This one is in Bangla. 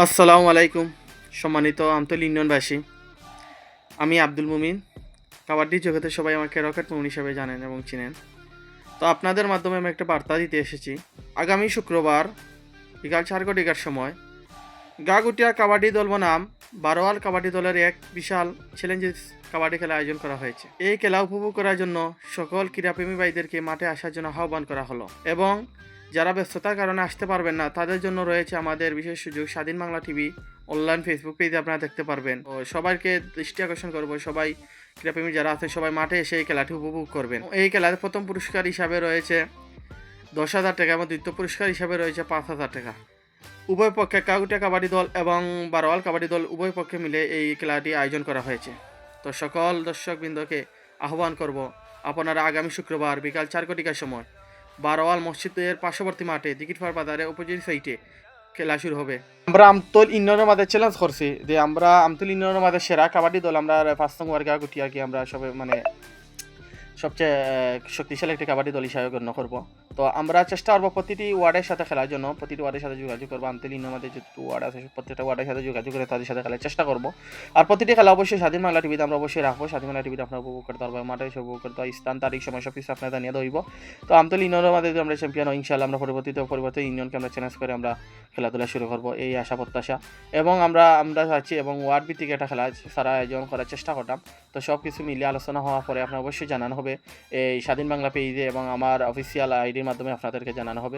আসসালামু আলাইকুম সম্মানিত আমতলী ইউনিয়নবাসী। আমি আব্দুল মুমিন। কাবাডি জগতে সবাই আমাকে রকেট মুমিন হিসেবে জানেন এবং চিনেন। তো আপনাদের মাধ্যমে আমি একটা বার্তা দিতে এসেছি। আগামী শুক্রবার বিকাল 4 ঘটিকার সময় গাগুটিয়া কাবাডি দল বনাম বারোয়াল কাবাডি দলের এক বিশাল চ্যালেঞ্জেস কাবাডি খেলা আয়োজন করা হয়েছে। এই খেলা উপভোগ করার জন্য সকল ক্রীড়াপ্রেমী ভাইদেরকে মাঠে আসার জন্য আহ্বান করা হলো এবং যারা ব্যস্ততার কারণে আসতে পারবেন না তাদের জন্য রয়েছে আমাদের বিশেষ সুযোগ স্বাধীন বাংলা টিভি অনলাইন ফেসবুক পেজে আপনারা দেখতে পারবেন। ও সবাইকে দৃষ্টি আকর্ষণ করবো, সবাই ক্রীড়াপ্রেমী যারা আছে সবাই মাঠে এসে এই খেলাটি উপভোগ করবেন। এই খেলার প্রথম পুরস্কার হিসাবে রয়েছে 10,000 টাকা এবং দ্বিতীয় পুরস্কার হিসাবে রয়েছে 5,000 টাকা। উভয় পক্ষে কাগুটিয়া কাবাডি দল এবং বারোয়াল কাবাডি দল উভয় পক্ষে মিলে এই খেলাটি আয়োজন করা হয়েছে। তো সকল দর্শকবৃন্দকে আহ্বান করব, আপনারা আগামী শুক্রবার বিকাল 4 ঘটিকার সময় বারোয়াল মসজিদের পার্শ্ববর্তী মাঠে দিকিটপাড় বাজারে অপোজিট সাইটে খেলা শুরু হবে। আমরা আমতল ইউনিয়নের মাঝে চ্যালেঞ্জ করছি যে আমরা আমতল ইউনিয়নের মাঝে সেরা কাবাডি দল আমরা 5 নং ওয়ার্ড গাগুটিয়া কি আমরা সবাই মানে সবচেয়ে শক্তিশালী একটি কাবাডি দল হিসাবে গণ্য করবো। তো আমরা চেষ্টা করবো প্রতিটি ওয়ার্ডের সাথে খেলার জন্য, প্রতিটি ওয়ার্ডের সাথে যোগাযোগ করবো। আমতলীর মধ্যে যত ওয়ার্ড আছে প্রত্যেকটা ওয়ার্ডের সাথে যোগাযোগ করে তাদের সাথে খেলার চেষ্টা করবো। আর প্রতিটি খেলা অবশ্যই স্বাধীন বাংলা টিভিতে আমরা অবশ্যই রাখবো। স্বাধীন বাংলা টিভিতে আপনারা উপভোগ করতে পারবো, মাঠে এসে উপভোগ করতে হয়, স্থান তারিখ সময় সব কিছু আপনারা জানিয়ে দইব। তো আমতলী ইউনিয়নের মধ্যে যদি আমরা চ্যাম্পিয়ন হই ইনশাআল্লাহ আমরা পরবর্তী ইউনিয়নকে আমরা চ্যালেঞ্জ করে আমরা খেলাধুলা শুরু করবো, এই আশা প্রত্যাশা। এবং আমরা চাচ্ছি এবং ওয়ার্ড ভিত্তিক একটা খেলা সারা আয়োজন করার চেষ্টা করতাম। তো সব কিছু মিলিয়ে আলোচনা হওয়ার পরে আপনার অবশ্যই জানানো হবে এই স্বাধীন বাংলা পেজে এবং আমার অফিসিয়াল আইডির মাধ্যমে আপনাদেরকে জানানো হবে।